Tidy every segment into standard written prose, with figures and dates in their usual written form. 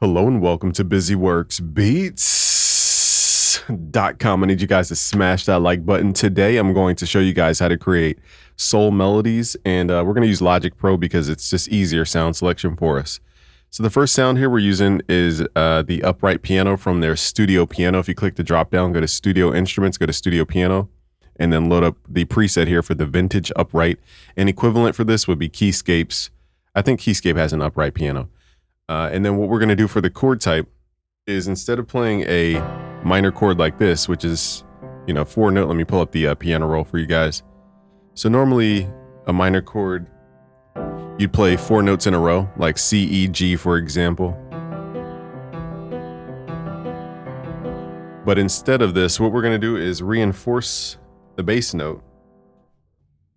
Hello and welcome to BusyWorksBeats.com. I need you guys to smash that like button. Today, I'm going to show you guys how to create soul melodies, and we're going to use Logic Pro because it's just easier sound selection for us. So the first sound here we're using is the upright piano from their Studio Piano. If you click the drop down, go to Studio Instruments, go to Studio Piano, and then load up the preset here for the vintage upright. And equivalent for this would be Keyscapes. I think Keyscape has an upright piano. And then what we're going to do for the chord type is instead of playing a minor chord like this, which is, 4-note, let me pull up the piano roll for you guys. So normally a minor chord, you'd play 4 notes in a row, like C, E, G, for example. But instead of this, what we're going to do is reinforce the bass note.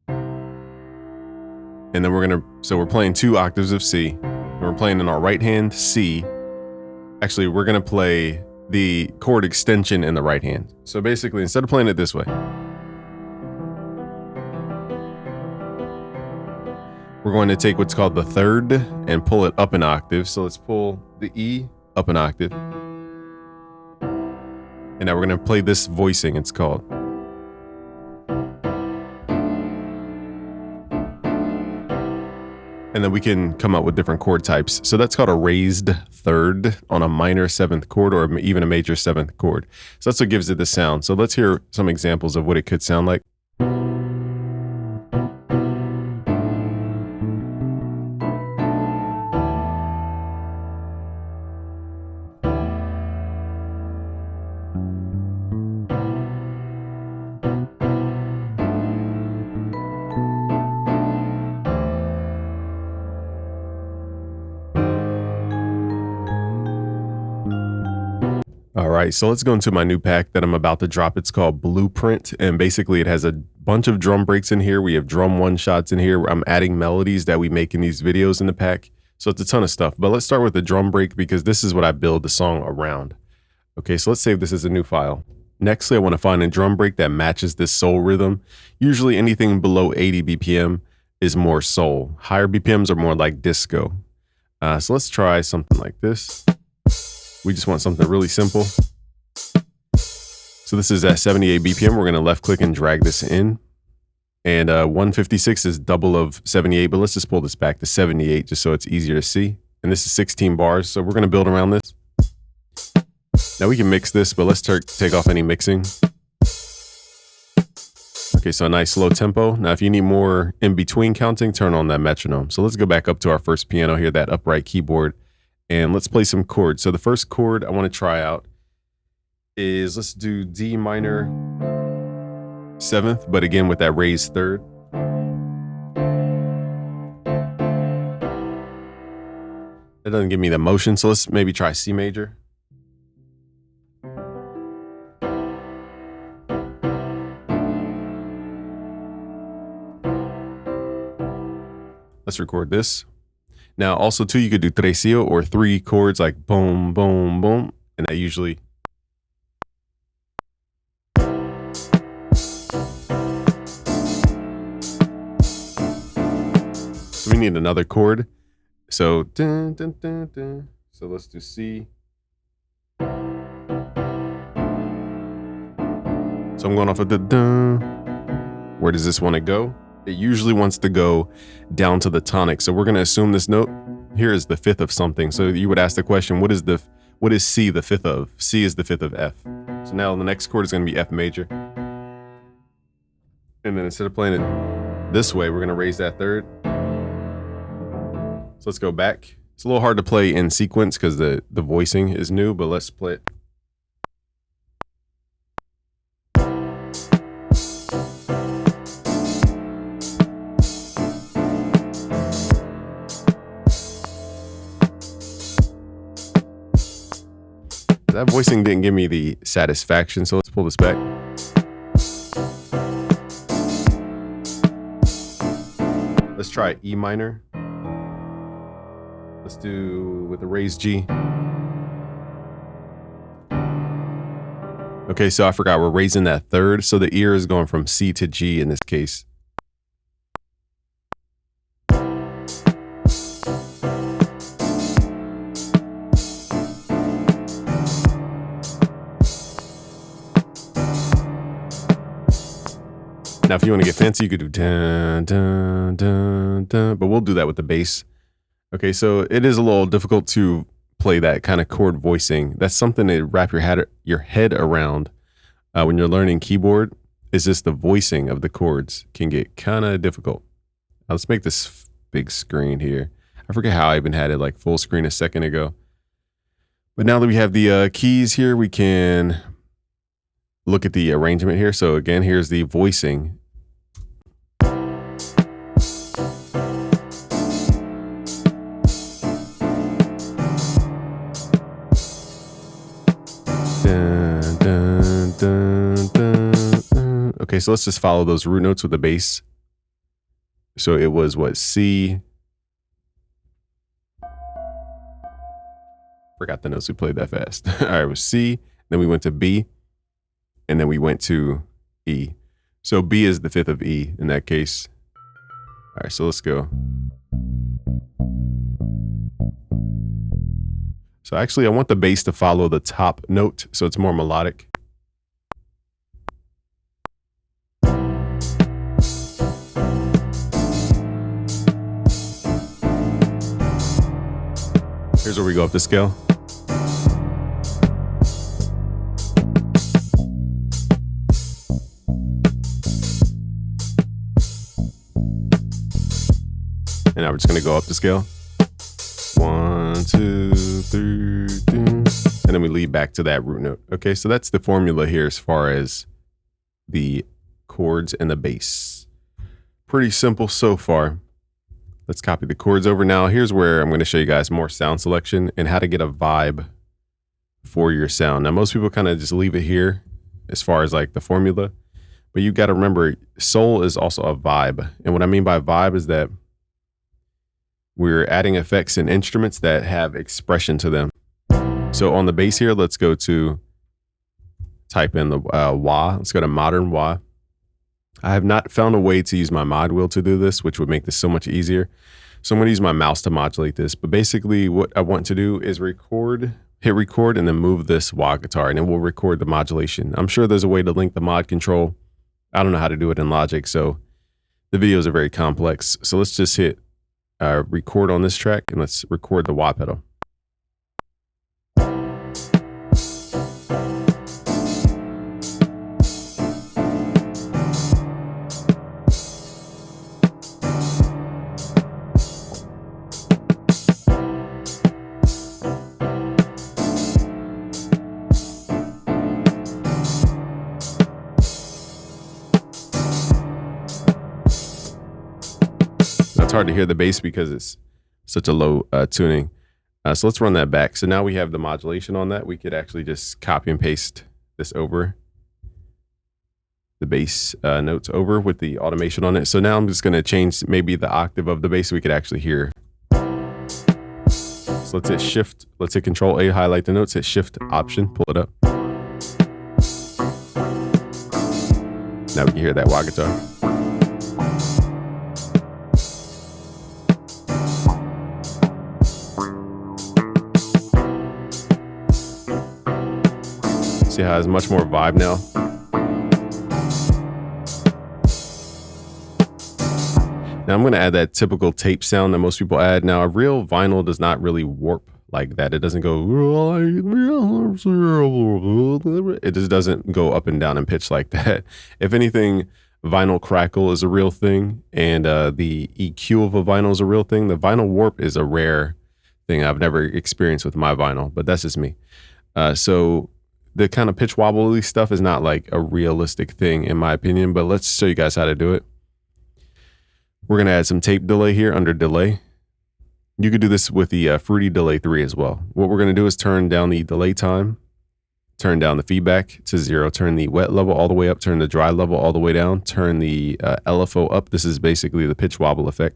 And then we're playing 2 octaves of C. And we're playing in our right hand C. Actually, we're going to play the chord extension in the right hand. So basically, instead of playing it this way, we're going to take what's called the third and pull it up an octave. So let's pull the E up an octave. And now we're going to play this voicing, it's called. And then we can come up with different chord types. So that's called a raised third on a minor 7th chord or even a major 7th chord. So that's what gives it the sound. So let's hear some examples of what it could sound like. All right, so let's go into my new pack that I'm about to drop. It's called Blueprint, and basically it has a bunch of drum breaks in here. We have drum one-shots in here. I'm adding melodies that we make in these videos in the pack. So it's a ton of stuff, but let's start with the drum break because this is what I build the song around. Okay, so let's save this as a new file. Nextly, I want to find a drum break that matches this soul rhythm. Usually anything below 80 BPM is more soul. Higher BPMs are more like disco. So let's try something like this. We just want something really simple. So this is at 78 BPM. We're going to left click and drag this in. And 156 is double of 78, but let's just pull this back to 78 just so it's easier to see. And this is 16 bars. So we're going to build around this. Now we can mix this, but let's take off any mixing. Okay, so a nice slow tempo. Now if you need more in between counting, turn on that metronome. So let's go back up to our first piano here, that upright keyboard. And let's play some chords. So the first chord I want to try out is, let's do D minor 7th, but again with that raised third. That doesn't give me the motion, so let's maybe try C major. Let's record this. Now, also, too, you could do tresillo or 3 chords like boom, boom, boom. And that usually. So we need another chord. So, dun, dun, dun, dun. So let's do C. So I'm going off of the dun. Where does this want to go? It usually wants to go down to the tonic. So we're going to assume this note here is the 5th of something. So you would ask the question, what is C the 5th of? C is the 5th of F. So now the next chord is going to be F major. And then instead of playing it this way, we're going to raise that third. So let's go back. It's a little hard to play in sequence because the voicing is new, but let's play it. That voicing didn't give me the satisfaction, so let's pull this back. Let's try E minor. Let's do with a raised G. Okay, so I forgot we're raising that third, so the ear is going from C to G in this case. Now, if you want to get fancy, you could do dun, dun, dun, dun, but we'll do that with the bass. Okay, so it is a little difficult to play that kind of chord voicing. That's something to wrap your head around when you're learning keyboard. Is just the voicing of the chords can get kind of difficult. Now, let's make this big screen here. I forget how I even had it like full screen a second ago. But now that we have the keys here, we can look at the arrangement here. So again, here's the voicing. Dun, dun, dun, dun, dun. Okay, so let's just follow those root notes with the bass. So it was what, C. Forgot the notes we played that fast. All right, it was C, then we went to B, and then we went to E. So B is the fifth of E in that case. All right, so let's go. So actually, I want the bass to follow the top note, so it's more melodic. Here's where we go up the scale. And now we're just going to go up the scale. 1, 2, 3, 2. And then we lead back to that root note. Okay, so that's the formula here as far as the chords and the bass. Pretty simple so far. Let's copy the chords over. Now, here's where I'm going to show you guys more sound selection and how to get a vibe for your sound. Now, most people kind of just leave it here as far as like the formula, but you got to remember soul is also a vibe. And what I mean by vibe is that we're adding effects and instruments that have expression to them. So on the bass here, let's go to type in the wah. Let's go to modern wah. I have not found a way to use my mod wheel to do this, which would make this so much easier. So I'm going to use my mouse to modulate this. But basically what I want to do is hit record, and then move this wah guitar, and it will record the modulation. I'm sure there's a way to link the mod control. I don't know how to do it in Logic, so the videos are very complex. So let's just hit record on this track, and let's record the wah pedal. It's hard to hear the bass because it's such a low tuning. So let's run that back. So now we have the modulation on that. We could actually just copy and paste this over the bass notes over with the automation on it. So now I'm just going to change maybe the octave of the bass so we could actually hear. So let's hit shift. Let's hit Control A, highlight the notes, hit Shift Option, pull it up. Now we can hear that wah guitar. See how it has much more vibe now. Now I'm going to add that typical tape sound that most people add. Now a real vinyl does not really warp like that. It doesn't go, it just doesn't go up and down in pitch like that. If anything, vinyl crackle is a real thing, and the EQ of a vinyl is a real thing. The vinyl warp is a rare thing I've never experienced with my vinyl, but that's just me. So the kind of pitch wobbly stuff is not like a realistic thing in my opinion, but let's show you guys how to do it. We're going to add some tape delay here under delay. You could do this with the Fruity Delay 3 as well. What we're going to do is turn down the delay time, turn down the feedback to 0, turn the wet level all the way up, turn the dry level all the way down, turn the LFO up. This is basically the pitch wobble effect.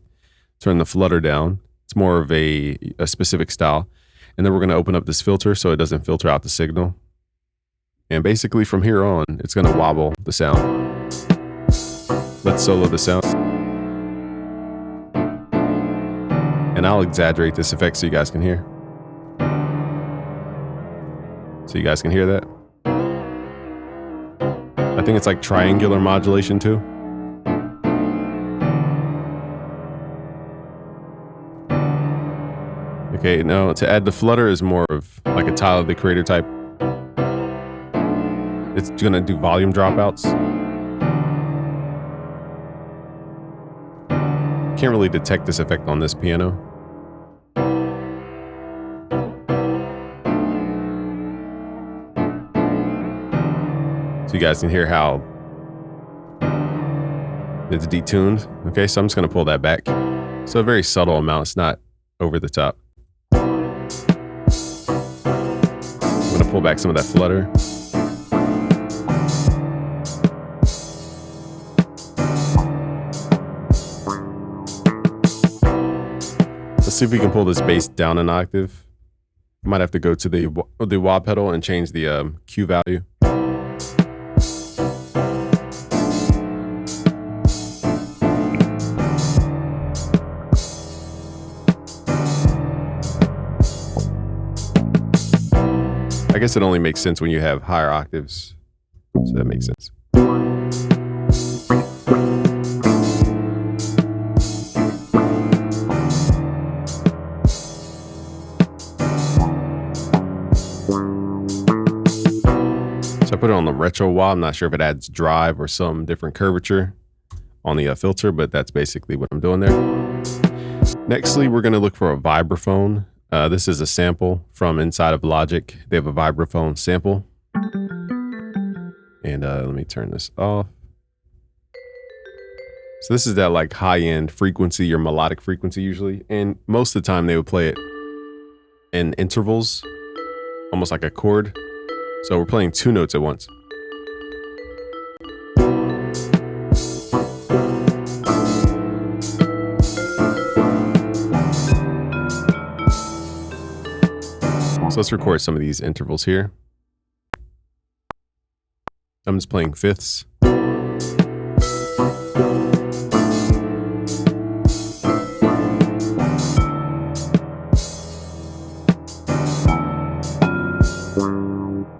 Turn the flutter down. It's more of a specific style. And then we're going to open up this filter so it doesn't filter out the signal. And basically from here on, it's going to wobble the sound. Let's solo the sound. And I'll exaggerate this effect so you guys can hear. So you guys can hear that. I think it's like triangular modulation too. Okay, no, to add the flutter is more of like a Tyler the Creator type. It's gonna do volume dropouts. Can't really detect this effect on this piano. So you guys can hear how it's detuned. Okay, so I'm just gonna pull that back. So a very subtle amount, it's not over the top. I'm gonna pull back some of that flutter. Let's see if we can pull this bass down an octave. I might have to go to the wah pedal and change the Q value. I guess it only makes sense when you have higher octaves, so that makes sense. So I put it on the retro wah. I'm not sure if it adds drive or some different curvature on the filter, but that's basically what I'm doing there. Nextly, we're going to look for a vibraphone. This is a sample from inside of Logic. They have a vibraphone sample. And let me turn this off. So this is that like high-end frequency or melodic frequency usually. And most of the time they would play it in intervals, almost like a chord. So we're playing two notes at once. So let's record some of these intervals here. I'm just playing fifths. Of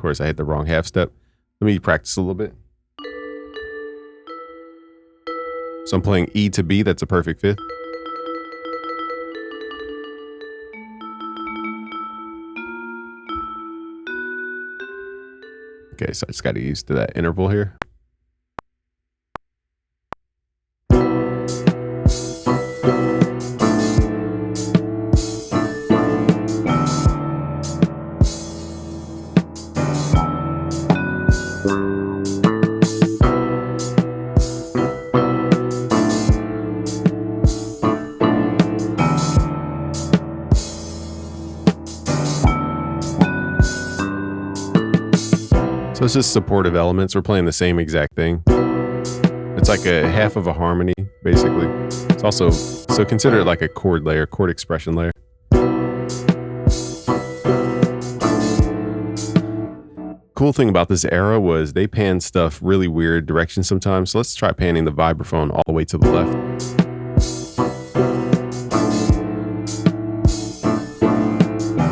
course, I hit the wrong half step. Let me practice a little bit. So I'm playing E to B, that's a perfect fifth. Okay, so I just got to get used to that interval here. So it's just supportive elements. We're playing the same exact thing. It's like a half of a harmony, basically. It's also, so consider it like a chord layer, chord expression layer. Cool thing about this era was they panned stuff really weird directions sometimes. So let's try panning the vibraphone all the way to the left.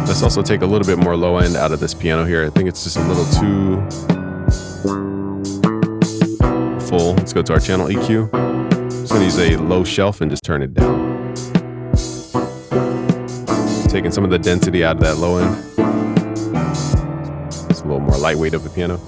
Let's also take a little bit more low end out of this piano here. I think it's just a little too full. Let's go to our channel EQ. Just gonna use a low shelf and just turn it down. Taking some of the density out of that low end. It's a little more lightweight of a piano.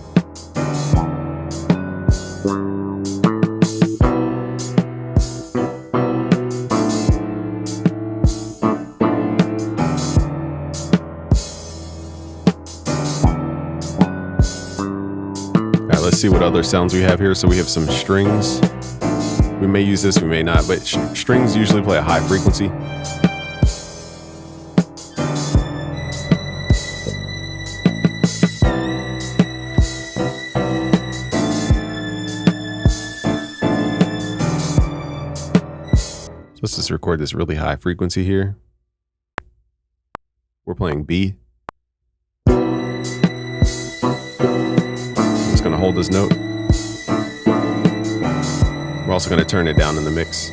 Let's see what other sounds we have here. So we have some strings. We may use this, we may not, but strings usually play a high frequency. So let's just record this really high frequency here. We're playing B. Going to hold this note. We're also going to turn it down in the mix.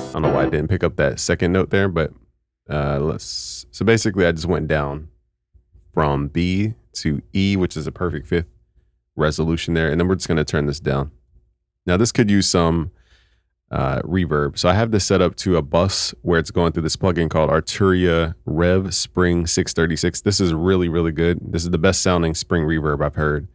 I don't know why it didn't pick up that second note there, but so basically I just went down from B to E, which is a perfect fifth resolution there. And then we're just going to turn this down. Now this could use some reverb. So I have this set up to a bus where it's going through this plugin called Arturia Rev Spring 636. This is really, really good. This is the best sounding spring reverb I've heard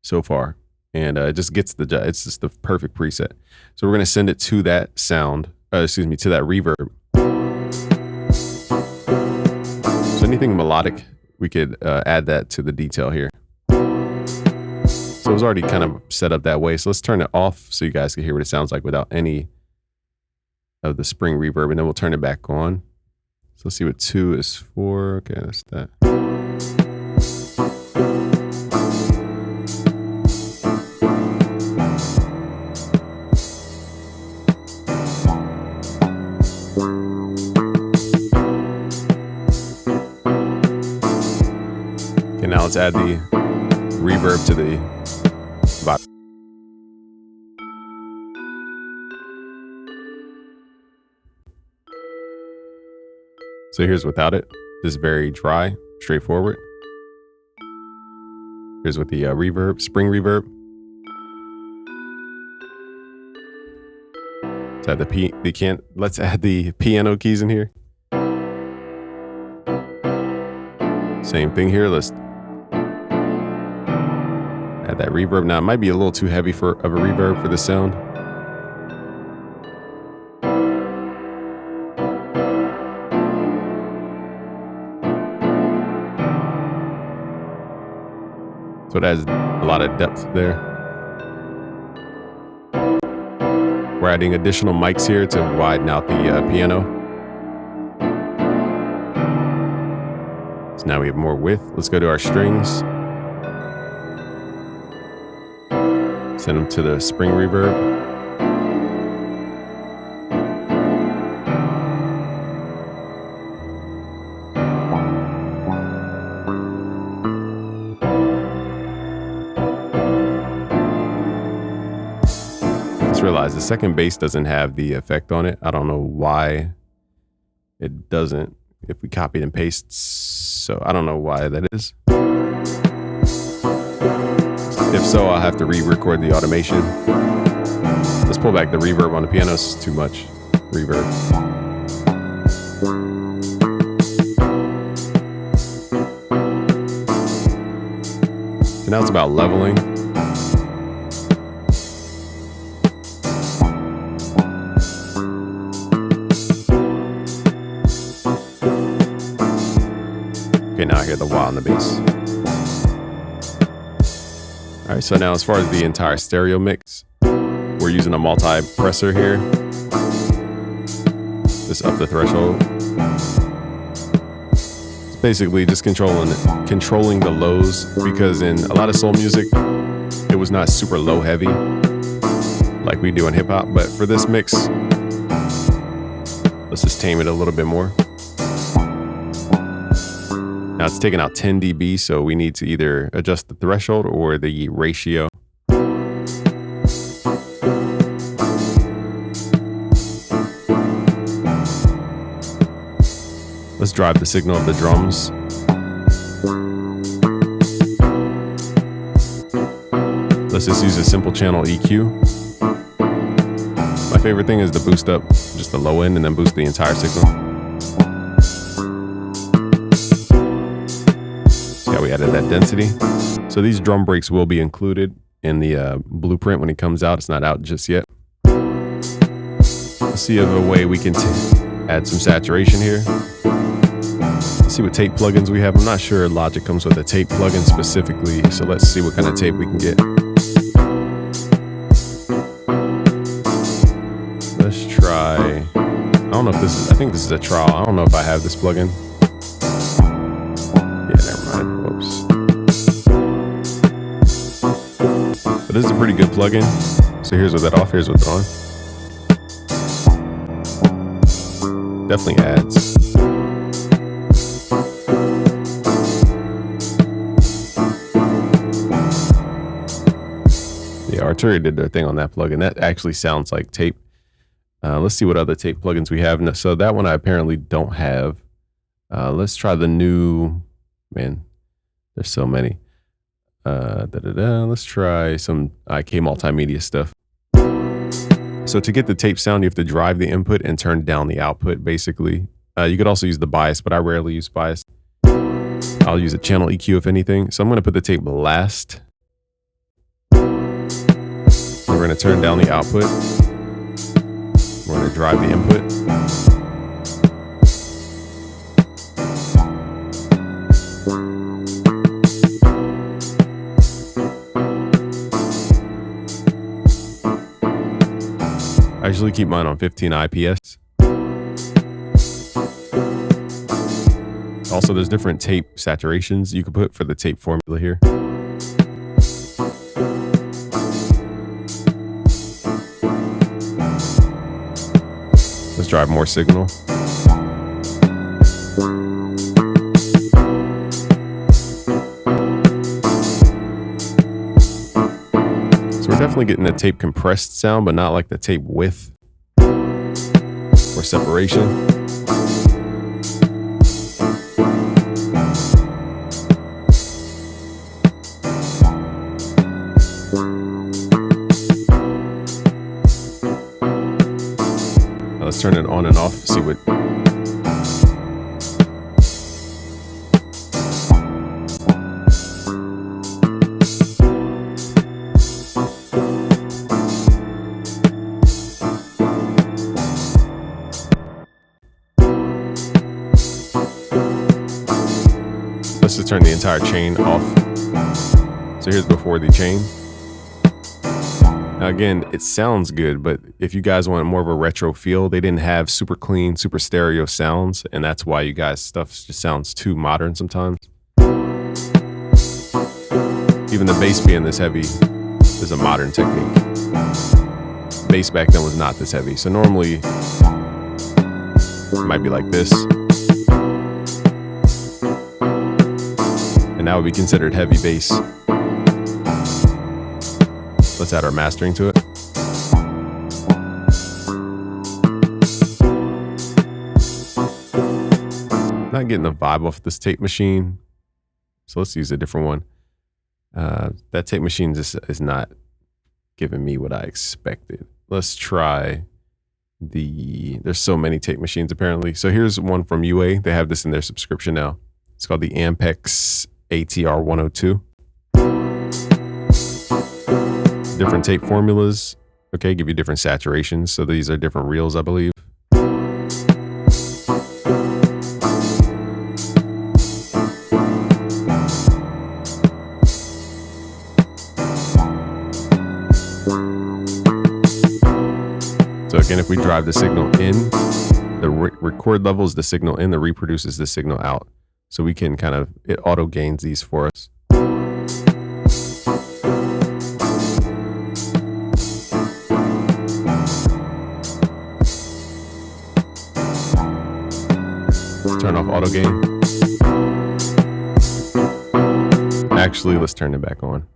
so far. And it just gets it's just the perfect preset. So we're going to send it to that sound, to that reverb. So anything melodic, we could add that to the detail here. So it was already kind of set up that way. So let's turn it off so you guys can hear what it sounds like without any of the spring reverb. And then we'll turn it back on. So let's see what 2 is for. Okay, that's that. Okay, now let's add the reverb to the bottom. So here's without it, just very dry, straightforward. Here's with the reverb, spring reverb. Let's add the piano keys in here. Same thing here. Let's add that reverb. Now it might be a little too heavy of a reverb for the sound. So it has a lot of depth there. We're adding additional mics here to widen out the piano. So now we have more width. Let's go to our strings. Send them to the spring reverb. Realize the second bass doesn't have the effect on it. I don't know why it doesn't if we copied and paste. So I don't know why that is. If so, I'll have to re-record the automation. Let's pull back the reverb on the piano. It's too much reverb. So now it's about leveling. Okay, now I hear the wah on the bass. All right, so now as far as the entire stereo mix, we're using a multi-presser here. Just up the threshold. It's basically just controlling the lows, because in a lot of soul music, it was not super low heavy like we do in hip hop. But for this mix, let's just tame it a little bit more. Now it's taking out 10 dB, so we need to either adjust the threshold or the ratio. Let's drive the signal of the drums. Let's just use a simple channel EQ. My favorite thing is to boost up just the low end and then boost the entire signal. We added that density. So these drum breaks will be included in the blueprint when it comes out. It's not out just yet. Let's see a way we can add some saturation here. Let's see what tape plugins we have. I'm not sure Logic comes with a tape plugin specifically, so let's see what kind of tape we can get. Let's try, I don't know if this is, I think this is a trial. I don't know if I have this plugin. But this is a pretty good plugin. So here's with that off, here's with it on. Definitely adds. Yeah, Arturia did their thing on that plugin. That actually sounds like tape. Let's see what other tape plugins we have. So that one I apparently don't have. Let's try the new, man, there's so many. Let's try some IK multimedia stuff. So to get the tape sound, you have to drive the input and turn down the output, basically. You could also use the bias, but I rarely use bias. I'll use a channel EQ if anything. So I'm going to put the tape last. We're going to turn down the output. We're going to drive the input. I usually keep mine on 15 IPS. Also, there's different tape saturations you can put for the tape formula here. Let's drive more signal. So we're definitely getting a tape compressed sound, but not like the tape width or separation. Let's turn it on and off, see what. Let's just turn the entire chain off. So here's before the chain. Now again, it sounds good, but if you guys want more of a retro feel, they didn't have super clean, super stereo sounds, and that's why you guys' stuff just sounds too modern sometimes. Even the bass being this heavy is a modern technique. Bass back then was not this heavy, so normally it might be like this. And that would be considered heavy bass. Let's add our mastering to it. Not getting the vibe off this tape machine, so let's use a different one. That tape machine just is not giving me what I expected. Let's try there's so many tape machines apparently. So here's one from UA. They have this in their subscription now. It's called the Ampex ATR 102. Different tape formulas, okay, give you different saturations. So these are different reels, I believe. So again, if we drive the signal in, the record level is the signal in, the reproduce is the signal out. So we can kind of, it auto gains these for us. Turn off auto gain. Actually, let's turn it back on.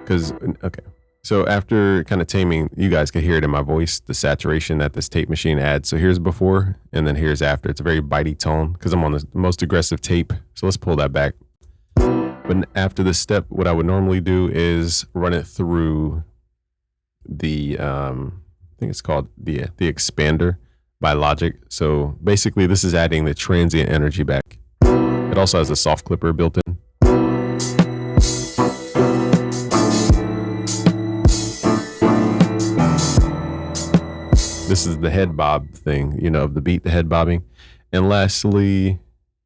Because, okay. So after kind of taming, you guys can hear it in my voice, the saturation that this tape machine adds. So here's before, and then here's after. It's a very bitey tone because I'm on the most aggressive tape. So let's pull that back. But after this step, what I would normally do is run it through the, I think it's called the expander by Logic. So basically this is adding the transient energy back. It also has a soft clipper built in. This is the head bob thing, you know, of the beat, the head bobbing. And lastly,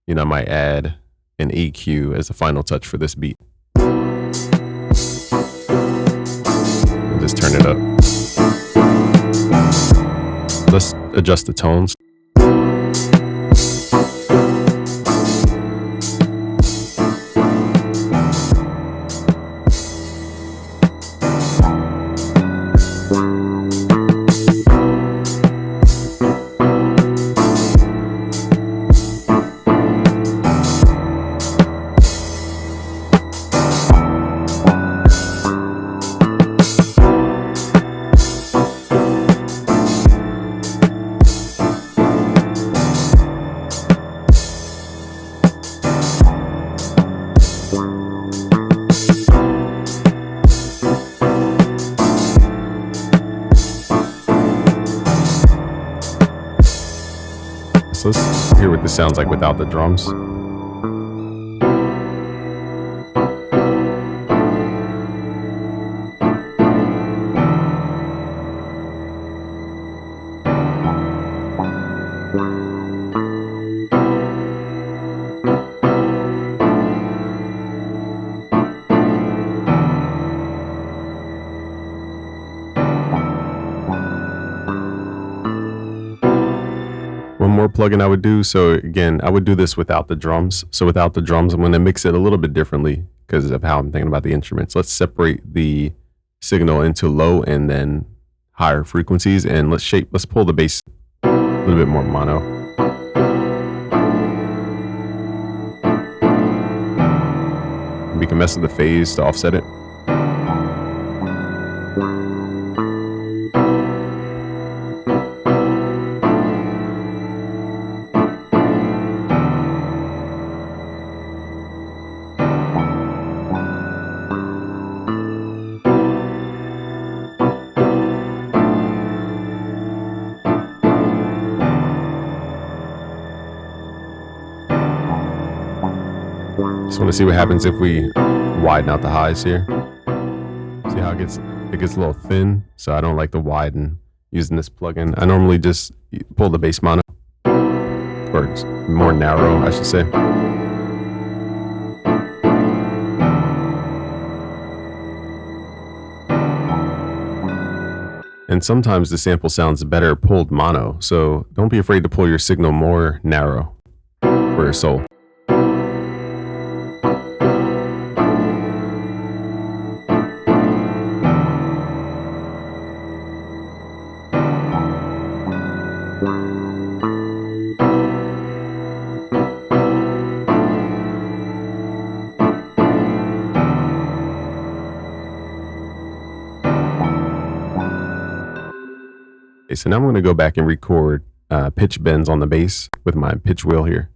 you know, I might add an EQ as a final touch for this beat. And just turn it up. Let's adjust the tones. this sounds like without the drums. One more plugin I would do. So again, I would do this without the drums. So without the drums, I'm going to mix it a little bit differently because of how I'm thinking about the instruments. Let's separate the signal into low and then higher frequencies, and let's pull the bass a little bit more mono. We can mess with the phase to offset it. Just want to see what happens if we widen out the highs here. See how it gets a little thin. So I don't like to widen using this plugin. I normally just pull the bass mono, or it's more narrow, I should say. And sometimes the sample sounds better pulled mono. So don't be afraid to pull your signal more narrow for your soul. Okay, so now I'm going to go back and record pitch bends on the bass with my pitch wheel here.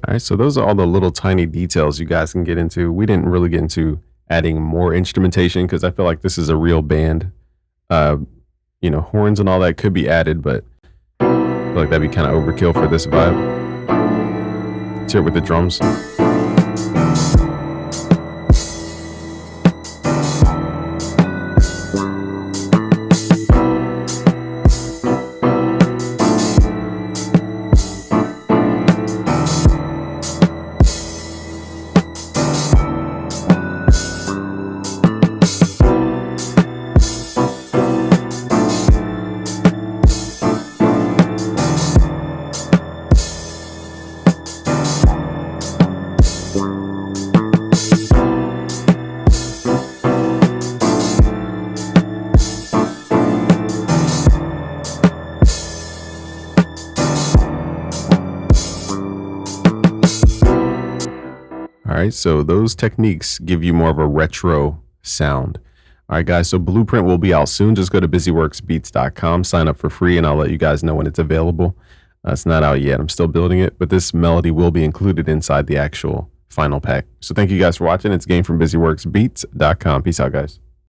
All right, so those are all the little tiny details you guys can get into. We didn't really get into adding more instrumentation because I feel like this is a real band. You know, horns and all that could be added, but I feel like that'd be kind of overkill for this vibe. Let's hear it with the drums. All right, so those techniques give you more of a retro sound. All right, guys, so Blueprint will be out soon. Just go to busyworksbeats.com, sign up for free, and I'll let you guys know when it's available. It's not out yet. I'm still building it, but this melody will be included inside the actual final pack. So thank you guys for watching. It's Game from busyworksbeats.com. Peace out, guys.